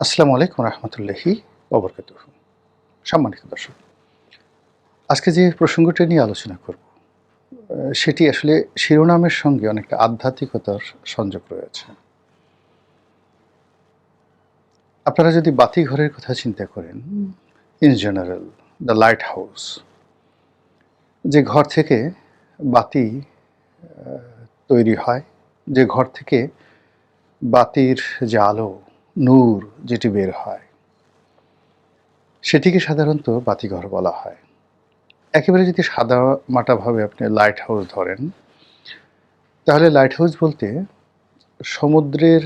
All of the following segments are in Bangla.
আসসালামু আলাইকুম রহমতুল্লাহি ওবরকাতুহ। সম্মানিত দর্শক, আজকে যে প্রসঙ্গটা নিয়ে আলোচনা করব সেটি আসলে শিরোনামের সঙ্গে অনেকটা আধ্যাত্মিকতার সংযোগ রয়েছে। আপনারা যদি বাতিঘরের কথা চিন্তা করেন, in general the light house, যে ঘর থেকে বাতি তৈরি হয়, যে ঘর থেকে বাতির যে আলো, নূর যেটি বের হয়, সেটিকে সাধারণত বাতিঘর বলা হয়। একেবারে যদি সাদামাটাভাবে আপনি লাইট হাউস ধরেন, তাহলে লাইট হাউস বলতে সমুদ্রের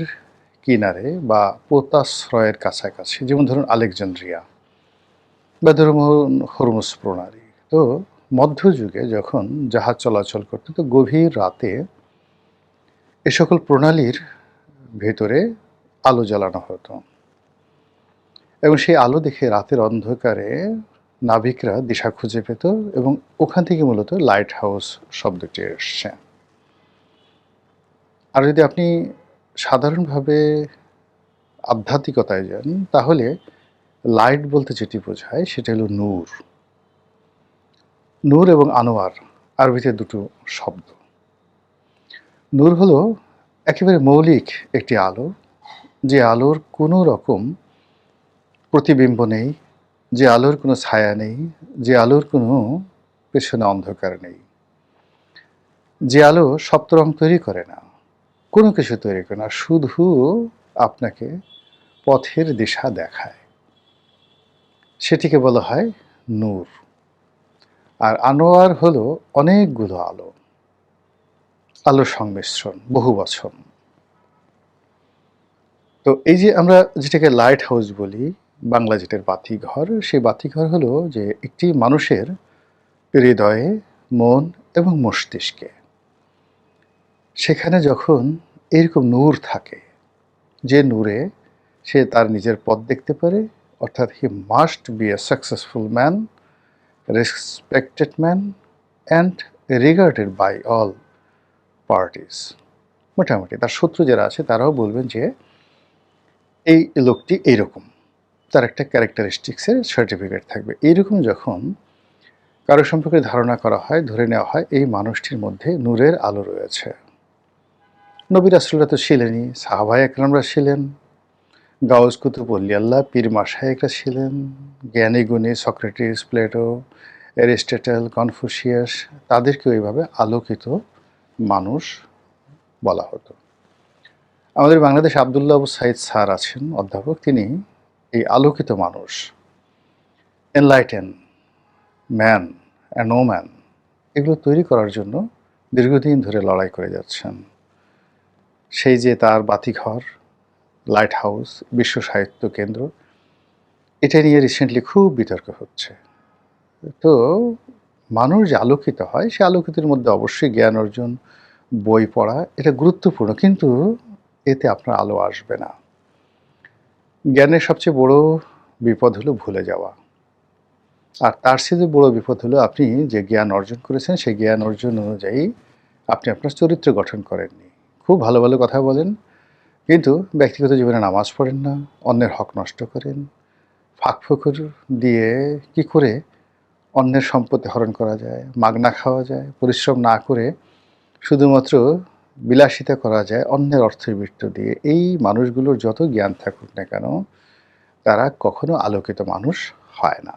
কিনারে বা পোতাশ্রয়ের কাছাকাছি, যেমন ধরুন আলেকজান্দ্রিয়া বা ধরুন হরমুজ প্রণালী। তো মধ্যযুগে যখন জাহাজ চলাচল করত, তো গভীর রাতে এ সকল প্রণালীর ভেতরে আলো জ্বালানো হতো এবং সেই আলো দেখে রাতের অন্ধকারে নাবিকরা দিশা খুঁজে পেত এবং ওখান থেকে মূলত লাইট হাউস শব্দটি এসছে। আর যদি আপনি সাধারণভাবে আধ্যাত্মিকতায় যান, তাহলে লাইট বলতে যেটি বোঝায় সেটা হলো নূর। নূর এবং আনোয়ার আরবিতে দুটো শব্দ। নূর হলো একেবারে মৌলিক একটি আলো, যে আলোর কোনো রকম প্রতিবিম্ব নেই, যে আলোর কোনো ছায়া নেই, যে আলোর কোনো পেছনে অন্ধকার নেই, যে আলো সপ্তরং তৈরি করে না, কোনো কিছু তৈরি করে না, শুধু আপনাকে পথের দিশা দেখায়, সেটিকে বলা হয় নূর। আর আনোয়ার হলো অনেকগুলো আলো, আলোর সংমিশ্রণ, বহু বচন। তো এই যে আমরা যেটাকে লাইট হাউস বলি, বাংলা যেটার বাতিঘর, সেই বাতিঘর হলো যে একটি মানুষের হৃদয়ে, মন এবং মস্তিষ্কে, সেখানে যখন এরকম নূর থাকে, যে নূরে সে তার নিজের পথ দেখতে পারে, অর্থাৎ he must be a successful man, respected man and regarded by all parties. মোটামুটি তার শত্রু যারা আছে তারাও বলবেন যে এই লোকটি এইরকম, তার একটা ক্যারেক্টারিস্টিক্সের সার্টিফিকেট থাকবে। এইরকম যখন কারো সম্পর্কে ধারণা করা হয়, ধরে নেওয়া হয় এই মানুষটির মধ্যে নূরের আলো রয়েছে। নবী রাসূলরা তো ছিলেনই, সাহাবায়ে একরামরা ছিলেন, গাউস কুতুব আল্লাহ পীর মাশায়েখরা ছিলেন, জ্ঞানী গুণী সক্রেটিস, প্লেটো, অ্যারিস্টটল, কনফুসিয়াস, তাদেরকেও এইভাবে আলোকিত মানুষ বলা হতো। আমাদের বাংলাদেশে আব্দুল্লাহ আবু সাঈদ স্যার আছেন, অধ্যাপক, তিনি এই আলোকিত মানুষ, enlighten man and no man, এগুলো তৈরি করার জন্য দীর্ঘদিন ধরে লড়াই করে যাচ্ছেন। সেই যে তার বাতিঘর, লাইট হাউস, বিশ্ব সাহিত্য কেন্দ্র, এটা নিয়ে রিসেন্টলি খুব বিতর্ক হচ্ছে। তো মানুষ যে আলোকিত হয়, সে আলোকিতের মধ্যে অবশ্যই জ্ঞান অর্জন, বই পড়া, এটা গুরুত্বপূর্ণ, কিন্তু এতে আপনার আলো আসবে না। জ্ঞানের সবচেয়ে বড় বিপদ হলো ভুলে যাওয়া। আর তার চেয়ে বড় বিপদ হলো আপনি যে জ্ঞান অর্জন করেছেন, সেই জ্ঞান অর্জন অনুযায়ী আপনি আপনার চরিত্র গঠন করেননি। খুব ভালো ভালো কথা বলেন, কিন্তু ব্যক্তিগত জীবনে নামাজ পড়েন না, অন্যের হক নষ্ট করেন, ফাঁকফোকর দিয়ে কি করে অন্যের সম্পত্তি হরণ করা যায়, মাগনা খাওয়া যায়, পরিশ্রম না করে শুধুমাত্র বিলাসিতা করা যায় অন্যের অর্থবৃত্ত দিয়ে। এই মানুষগুলোর যত জ্ঞান থাকুক না কেন, তারা কখনো আলোকিত মানুষ হয় না।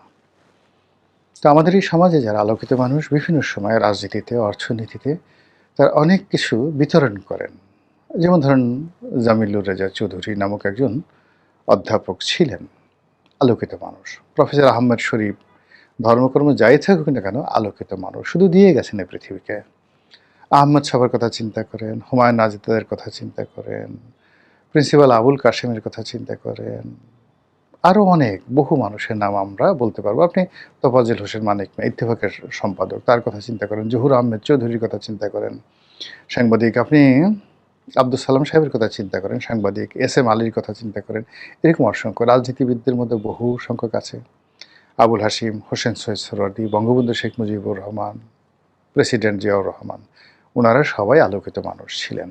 তো আমাদের এই সমাজে যারা আলোকিত মানুষ, বিভিন্ন সময় রাজনীতিতে, অর্থনীতিতে তারা অনেক কিছু বিতরণ করেন। যেমন ধরেন জামিলুর রেজা চৌধুরী নামক একজন অধ্যাপক ছিলেন, আলোকিত মানুষ। প্রফেসর আহমেদ শরীফ, ধর্মকর্ম যাই থাকুক না কেন, আলোকিত মানুষ, শুধু দিয়ে গেছেন এই পৃথিবীকে। আহমদ সাহেবের কথা চিন্তা করেন, হুমায়ুন আজাদের কথা চিন্তা করেন, প্রিন্সিপাল আবুল কাশেমের কথা চিন্তা করেন, আরও অনেক বহু মানুষের নাম আমরা বলতে পারবো। আপনি তোফাজ্জল হোসেন মানিক মিয়া, ইত্তেফাকের সম্পাদক, তার কথা চিন্তা করেন, জহুর আহমেদ চৌধুরীর কথা চিন্তা করেন, সাংবাদিক। আপনি আব্দুল সালাম সাহেবের কথা চিন্তা করেন, সাংবাদিক। এস এম আলীর কথা চিন্তা করেন, এরকম অসংখ্য রাজনীতিবিদদের মধ্যে বহু সংখ্যক আছে। আবুল হাশিম, হোসেন সৈয়দ সোহরাওয়ার্দী, বঙ্গবন্ধু শেখ মুজিবুর রহমান, প্রেসিডেন্ট জিয়াউর রহমান, ওনারা সবাই আলোকিত মানুষ ছিলেন।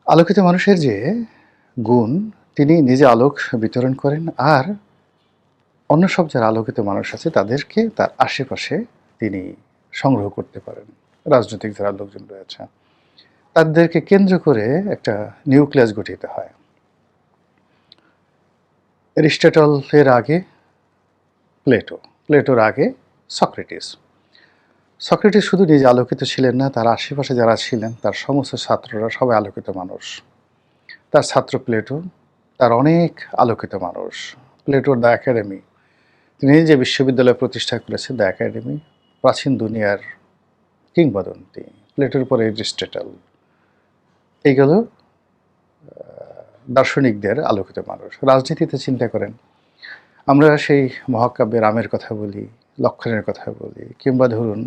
আলোকিত মানুষের যে গুণ, তিনি নিজে আলোক বিতরণ করেন, আর অন্য সব যারা আলোকিত মানুষ আছে তাদেরকে তার আশেপাশে তিনি সংগ্রহ করতে পারেন। রাজনৈতিক যারা লোকজন রয়েছে তাদেরকে কেন্দ্র করে একটা নিউক্লিয়াস গঠিত হয়। অ্যারিস্টটলের আগে প্লেটোর আগে সক্রেটিস। সক্রেটিস শুধু নিজে আলোকিত ছিলেন না, তার আশেপাশে যারা ছিলেন তার সমস্ত ছাত্ররা সবাই আলোকিত মানুষ। তার ছাত্র প্লেটো, তার অনেক আলোকিত মানুষ। প্লেটোর দ্য একাডেমি, তিনি যে বিশ্ববিদ্যালয় প্রতিষ্ঠা করেছেন, দ্য একাডেমি, প্রাচীন দুনিয়ার কিংবদন্তি। প্লেটোর পরে অ্যারিস্টটল, এইগুলো দার্শনিকদের আলোকিত মানুষ। রাজনীতিতে চিন্তা করেন, আমরা সেই মহাকাব্যে রামের কথা বলি, লক্ষ্মণের কথা বলি, কিংবা ধরুন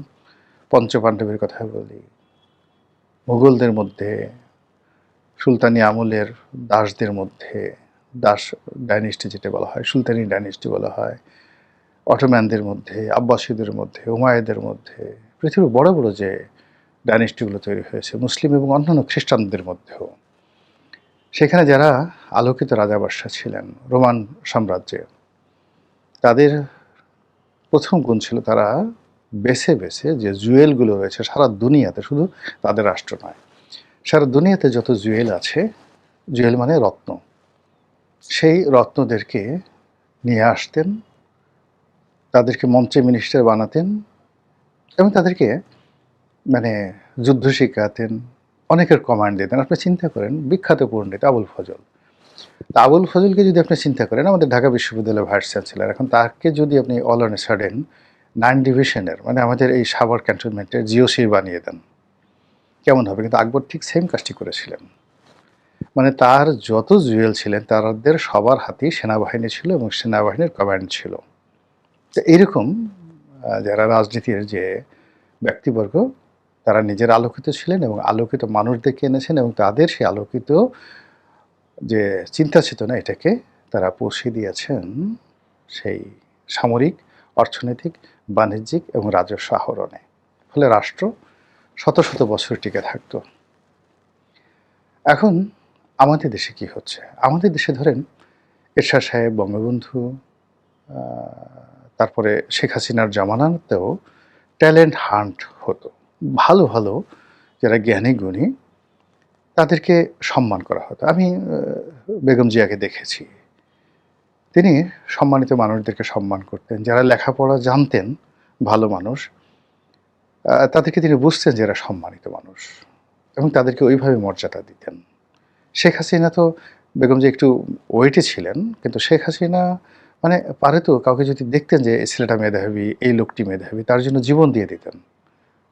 পঞ্চপাণ্ডবের কথা বলি, মুঘলদের মধ্যে সুলতানি আমলের দাসদের মধ্যে, দাস ডাইনেস্টি যেটা বলা হয়, সুলতানি ডাইনেস্টি বলা হয়, অটোম্যানদের মধ্যে, আব্বাসীদের মধ্যে, উমাইয়াদের মধ্যে, পৃথিবীর বড় বড় যে ডাইনেস্টিগুলো তৈরি হয়েছে, মুসলিম এবং অন্যান্য খ্রিস্টানদের মধ্যেও, সেখানে যারা আলোকিত রাজা বাদশাহ ছিলেন রোমান সাম্রাজ্যে, তাদের প্রথম গুণ ছিল তারা বেছে বেছে যে জুয়েলগুলো রয়েছে সারা দুনিয়াতে, শুধু তাদের রাষ্ট্র নয়, সারা দুনিয়াতে যত জুয়েল আছে, জুয়েল মানে রত্ন, সেই রত্নদেরকে নিয়ে আসতেন, তাদেরকে মন্ত্রী মিনিস্টার বানাতেন এবং তাদেরকে মানে যুদ্ধ শিখাতেন, অনেকের কমান্ড দিতেন। আপনি চিন্তা করেন, বিখ্যাত পণ্ডিত আবুল ফজল, তা আবুল ফজলকে যদি আপনি চিন্তা করেন, আমাদের ঢাকা বিশ্ববিদ্যালয়ের ভাইস চ্যান্সেলর, এখন তাকে যদি আপনি অল অন এ সাডেন 9 ডিভিশনের মানে আমাদের এই সাভার ক্যান্টনমেন্টের জিওসি বানিয়ে দেন, কেমন হবে? কিন্তু আকবর ঠিক সেম কাজটি করেছিলেন। মানে তার যত জুয়েল ছিলেন তাদের সবার হাতেই সেনাবাহিনী ছিল এবং সেনাবাহিনীর কমান্ড ছিল। তো এইরকম যারা রাজনীতির যে ব্যক্তিবর্গ, তারা নিজের আলোকিত ছিলেন এবং আলোকিত মানুষদেরকে এনেছেন এবং তাদের সেই আলোকিত যে চিন্তা চেতনা, এটাকে তারা পৌঁছে দিয়েছেন সেই সামরিক, অর্থনৈতিক, বাণিজ্যিক এবং রাজস্ব আহরণে। ফলে রাষ্ট্র শত শত বছর টিকে থাকত। এখন আমাদের দেশে কি হচ্ছে? আমাদের দেশে ধরেন এরশাদ সাহেব, বঙ্গবন্ধু, তারপরে শেখ হাসিনার জামানাতেও ট্যালেন্ট হান্ট হতো। ভালো ভালো যারা জ্ঞানী গুণী তাদেরকে সম্মান করা হতো। আমি বেগম জিয়াকে দেখেছি, তিনি সম্মানিত মানুষদেরকে সম্মান করতেন। যারা লেখাপড়া জানতেন, ভালো মানুষ, তাদেরকে তিনি বুঝতেন যে এরা সম্মানিত মানুষ এবং তাদেরকে ওইভাবে মর্যাদা দিতেন। শেখ হাসিনা তো, বেগম জিয়া একটু ওয়েটে ছিলেন, কিন্তু শেখ হাসিনা মানে পারে তো কাউকে যদি দেখতেন যে এই ছেলেটা মেধাবী, এই লোকটি মেধাবী, তার জন্য জীবন দিয়ে দিতেন।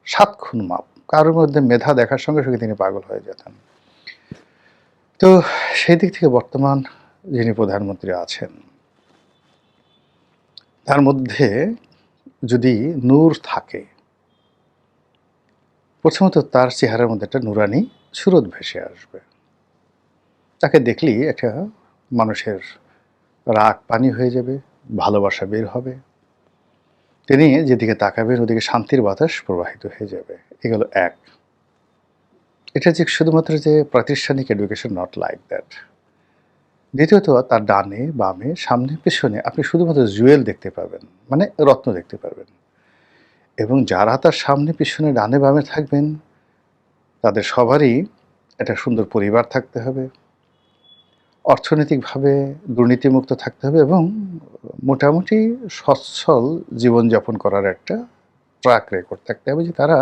7 খুন মাপ। কারোর মধ্যে মেধা দেখার সঙ্গে সঙ্গে তিনি পাগল হয়ে যেতেন। তো সেই দিক থেকে বর্তমান যিনি প্রধানমন্ত্রী আছেন, তার মধ্যে যদি নূর থাকে, প্রথমত তার চেহারার মধ্যে একটা নুরানি সুরত ভেসে আসবে। তাকে দেখলেই একটা মানুষের রাগ পানি হয়ে যাবে, ভালোবাসা বের হবে, তিনি যেদিকে তাকাবেন ওদিকে শান্তির বাতাস প্রবাহিত হয়ে যাবে। এগুলো এক। এটা যে শুধুমাত্র যে প্রাতিষ্ঠানিক এডুকেশন, নট লাইক দ্যাট। দ্বিতীয়ত, তার ডানে বামে সামনে পেছনে আপনি শুধুমাত্র জুয়েল দেখতে পাবেন, মানে রত্ন দেখতে পারবেন। এবং যারা তার সামনে পিছনে ডানে বামে থাকবেন, তাদের সবারই একটা সুন্দর পরিবার থাকতে হবে, অর্থনৈতিকভাবে দুর্নীতিমুক্ত থাকতে হবে এবং মোটামুটি সচ্ছল জীবনযাপন করার একটা ট্র্যাক রেকর্ড থাকতে হবে, যে তারা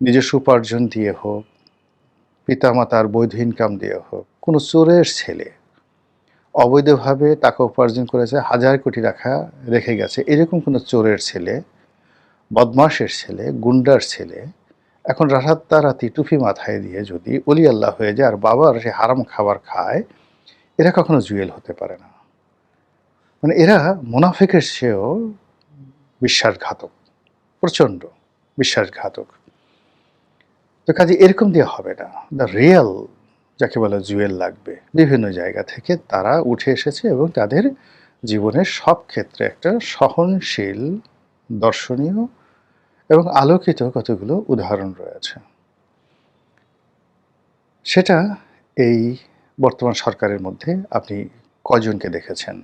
নিজস্ব উপার্জন দিয়ে হোক, পিতামাতার বৈধ ইনকাম দিয়ে হোক, কোনো চোরের ছেলে অবৈধভাবে টাকা উপার্জন করেছে, 1000 কোটি টাকা রেখে গেছে, এরকম কোনো চোরের ছেলে, বদমাশের ছেলে, গুন্ডার ছেলে এখন রাতারাতি টুপি মাথায় দিয়ে যদি অলি আল্লাহ হয়ে যায় আর বাবার সে হারাম খাবার খায়, এরা কখনো জুয়েল হতে পারে না। মানে এরা মুনাফিকের চেয়েও বিশ্বাসঘাতক, প্রচণ্ড বিশ্বাসঘাতক। তো কাজে এরকম দিয়ে হবে না। দ্য রিয়েল যাকে বলে জুয়েল লাগবে। বিভিন্ন জায়গা থেকে তারা উঠে এসেছে এবং তাদের জীবনের সব ক্ষেত্রে একটা সহনশীল, দর্শনীয় এবং আলোকিত কতগুলো উদাহরণ রয়েছে। সেটা এই বর্তমান সরকারের মধ্যে আপনি কয়জনকে দেখেছেন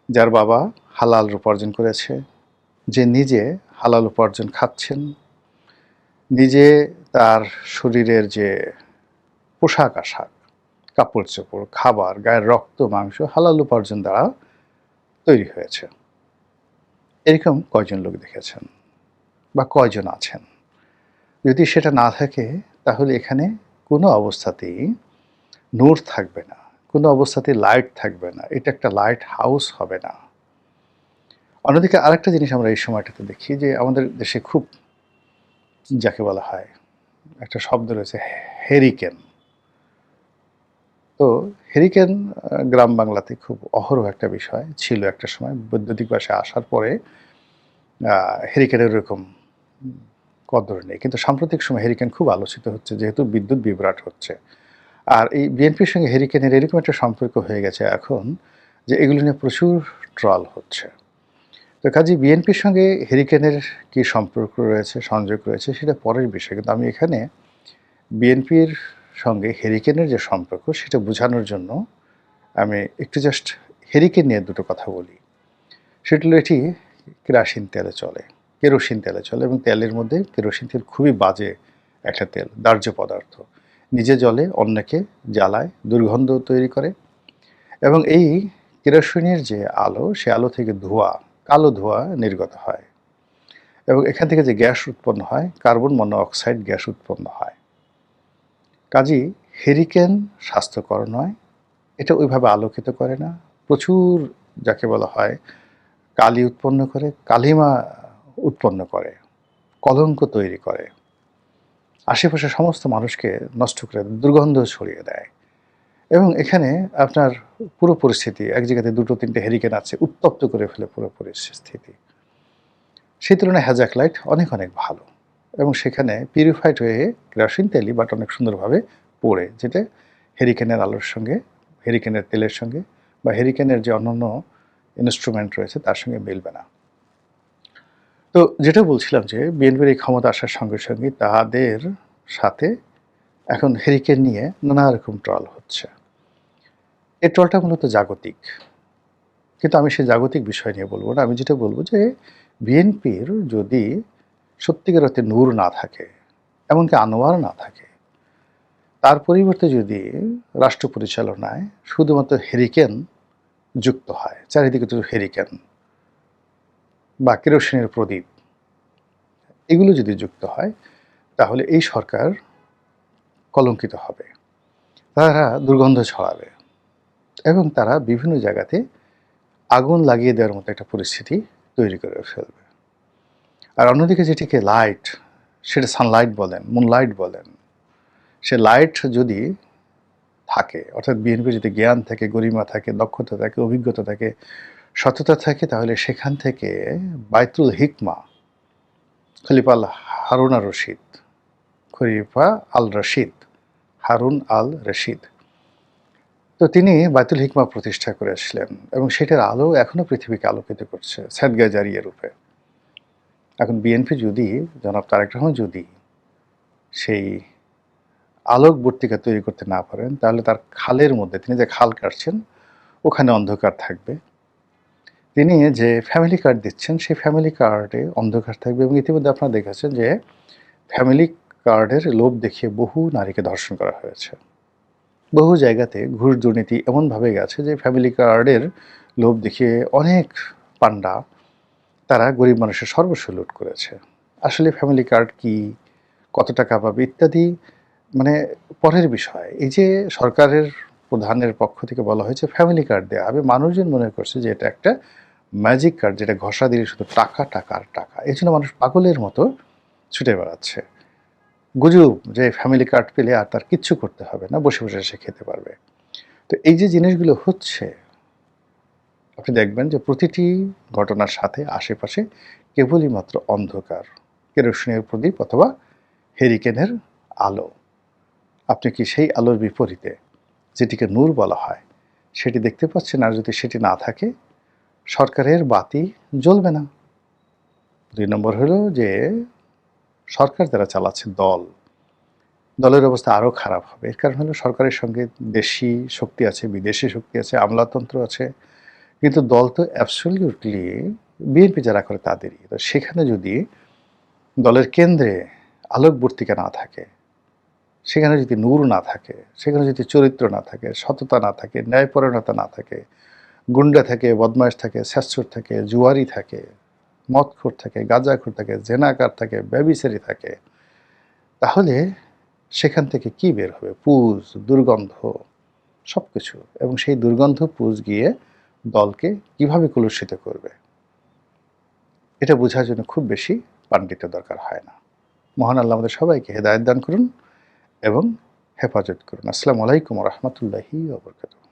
যার বাবা হালাল উপার্জন করেছে, যে নিজে হালাল উপার্জন খাচ্ছেন, নিজে তার শরীরের যে পোশাক আশাক, কাপড় চোপড়, খাবার, গায়ের রক্ত মাংস হালাল উপার্জন দ্বারা তৈরি হয়েছে? এরকম কয়জন লোক দেখেছেন বা কয়জন আছেন? যদি সেটা না থাকে তাহলে এখানে কোনো অবস্থাতেই নূর থাকবে না, কোনো অবস্থাতেই লাইট থাকবে না, এটা একটা লাইট হাউস হবে না। অন্যদিকে আরেকটা জিনিস আমরা এই সময়টাতে দেখি যে আমাদের দেশে খুব, যাকে বলা হয়, একটা শব্দ রয়েছে হেরিকেন। তো হেরিকেন গ্রাম বাংলাতে খুব অহরহ একটা বিষয় ছিল একটা সময়। বৈদ্যুতিক বাসে আসার পরে হেরিকেনের এরকম কদর নেই, কিন্তু সাম্প্রতিক সময় হেরিকেন খুব আলোচিত হচ্ছে যেহেতু বিদ্যুৎ বিভ্রাট হচ্ছে। আর এই বিএনপির সঙ্গে হেরিকেনের এরকম একটা সম্পর্ক হয়ে গেছে এখন যে এগুলো নিয়ে প্রচুর ট্রল হচ্ছে। তো কাজেই বিএনপির সঙ্গে হেরিকেনের কি সম্পর্ক রয়েছে, সংযোগ রয়েছে, সেটা পরের বিষয়। কিন্তু আমি এখানে বিএনপির সঙ্গে হেরিকেনের যে সম্পর্ক সেটা বোঝানোর জন্য আমি একটু জাস্ট হেরিকেন নিয়ে দুটো কথা বলি। সেটা হলো এটি কেরোসিন তেলে চলে, কেরোসিন তেলে চলে, এবং তেলের মধ্যে কেরোসিন তেল খুবই বাজে একটা তেল, দাহ্য পদার্থ। নিজে জ্বলে, অন্যকে জ্বালায়, দুর্গন্ধ তৈরি করে। এবং এই কেরোসিনের যে আলো, সে আলো থেকে ধোঁয়া, কালো ধোঁয়া নির্গত হয়, এবং এখান থেকে যে গ্যাস উৎপন্ন হয়, কার্বন মনোঅক্সাইড গ্যাস উৎপন্ন হয়। কাজেই হেরিকেন স্বাস্থ্যকর নয়, এটা ওইভাবে আলোকিত করে না, প্রচুর যাকে বলা হয় কালি উৎপন্ন করে, কালিমা উৎপন্ন করে, কলঙ্ক তৈরি করে, আশেপাশে সমস্ত মানুষকে নষ্ট করে, দুর্গন্ধ ছড়িয়ে দেয়। এবং এখানে আপনার পুরো পরিস্থিতি, এক জায়গাতে দুটো তিনটে হেরিকেন আছে, উত্তপ্ত করে ফেলে পুরো পরিস্থিতি। সেই তুলনায় হ্যাজাক লাইট অনেক অনেক ভালো, এবং সেখানে পিউরিফাইড হয়ে কেরোসিন তেলই বাট অনেক সুন্দরভাবে পড়ে, যেটা হেরিকেনের আলোর সঙ্গে, হেরিকেনের তেলের সঙ্গে বা হেরিকেনের যে অন্যান্য ইনস্ট্রুমেন্ট রয়েছে তার সঙ্গে মিলবে না। তো যেটা বলছিলাম যে বিএনপির এই ক্ষমতা আসার সঙ্গে সঙ্গে তাদের সাথে এখন হেরিকেন নিয়ে নানা রকম ট্রল হচ্ছে। এই ট্রলটা মূলত জাগতিক, কিন্তু আমি সেই জাগতিক বিষয় নিয়ে বলবো না। আমি যেটা বলবো যে বিএনপির যদি সত্যিকার অর্থে নূর না থাকে, এমনকি আনোয়ার না থাকে, তার পরিবর্তে যদি রাষ্ট্র পরিচালনায় শুধুমাত্র হেরিকেন যুক্ত হয়, চারিদিকে শুধু হেরিকেন বা কেরোসিনের প্রদীপ, এগুলো যদি যুক্ত হয়, তাহলে এই সরকার কলঙ্কিত হবে, তারা দুর্গন্ধ ছড়াবে, এবং তারা বিভিন্ন জায়গাতে আগুন লাগিয়ে দেওয়ার মতো একটা পরিস্থিতি তৈরি করে ফেলবে। আর অন্যদিকে যেটিকে লাইট, সেটা সানলাইট বলেন, মুনলাইট বলেন, সে লাইট যদি থাকে, অর্থাৎ বিএনপি যদি জ্ঞান থাকে, গরিমা থাকে, দক্ষতা থাকে, অভিজ্ঞতা থাকে, সততা থাকে, তাহলে সেখান থেকে বাইতুল হিকমা খলিফা আল হারুন আর রশিদ, খলিফা আল রশিদ, হারুন আল রশিদ, তো তিনি বাইতুল হিকমা প্রতিষ্ঠা করেছিলেন, এবং সেটার আলো এখনও পৃথিবীকে আলোকিত করছে সাদগায়ে জারিয়া রূপে। এখন বিএনপি যদি, জনাব তারেক রহমান যদি সেই আলোকবর্তিকা তৈরি করতে না পারেন, তাহলে তার খালের মধ্যে, তিনি যে খাল কাটছেন ওখানে অন্ধকার থাকবে। তিনি যে ফ্যামিলি কার্ড দিচ্ছেন সেই ফ্যামিলি কার্ডে অন্ধকার থাকবে, এবং ইতিমধ্যে আপনারা দেখেছেন যে ফ্যামিলি কার্ডের লোভ দেখিয়ে বহু নারীকে ধর্ষণ করা হয়েছে। বহু জায়গাতে ঘুষ দুর্নীতি এমনভাবে গেছে যে ফ্যামিলি কার্ডের লোভ দেখিয়ে অনেক পান্ডা তারা গরিব মানুষের সর্বস্ব লুট করেছে। আসলে ফ্যামিলি কার্ড কি, কত টাকা পাবে ইত্যাদি মানে পরের বিষয়। এই যে সরকারের প্রধানের পক্ষ থেকে বলা হয়েছে ফ্যামিলি কার্ড দেওয়া হবে, মানুষজন মনে করছে যে এটা একটা ম্যাজিক কার্ড, যেটা ঘষা দিলে শুধু টাকা টাকা আর টাকা। এই জন্য মানুষ পাগলের মতো ছুটে বেড়াচ্ছে। গুজব যে ফ্যামিলি কার্ড পেলে আর তার কিচ্ছু করতে হবে না, বসে বসে সে খেতে পারবে। তো এই যে জিনিসগুলো হচ্ছে, আপনি দেখবেন যে প্রতিটি ঘটনার সাথে আশেপাশে কেবলই মাত্র অন্ধকার, কেরোসিনের প্রদীপ অথবা হেরিকেনের আলো। আপনি কি সেই আলোর বিপরীতে, যেটিকে নূর বলা হয়, সেটি দেখতে পাচ্ছেন? আর যদি সেটি না থাকে, সরকারের বাতি জ্বলবে না। ২ নম্বর হলো যে সরকার যারা চালাচ্ছে দল, দলের অবস্থা আরও খারাপ হবে। এর কারণ হলো সরকারের সঙ্গে দেশি শক্তি আছে, বিদেশি শক্তি আছে, আমলাতন্ত্র আছে। কিন্তু দল তো অ্যাবসলিউটলি বিএনপি যারা করে তাদেরই। তো সেখানে যদি দলের কেন্দ্রে আলোকবর্তিকা না থাকে, সেখানে যদি নূর না থাকে, সেখানে যদি চরিত্র না থাকে, সততা না থাকে, ন্যায়পরায়ণতা না থাকে, গুন্ডা থাকে, বদমাইশ থাকে, স্যাচ্ছর থাকে, জুয়ারি থাকে, মদখোর থাকে, গাঁজাখোর থাকে, জেনাকার থাকে, ব্যভিচারী থাকে, তাহলে সেখান থেকে কি বের হবে? পুজ, দুর্গন্ধ, সবকিছু। এবং সেই দুর্গন্ধ পুজ গিয়ে দলকে কিভাবে কলুষিত করবে, এটা বোঝার জন্য খুব বেশি পাণ্ডিত্য দরকার হয় না। মহান আল্লাহ আমাদের সবাইকে হেদায়েত দান করুন এবং হেফাজত করুন। আসসালামু আলাইকুম ওয়া রাহমাতুল্লাহি ওয়া বারাকাতুহু।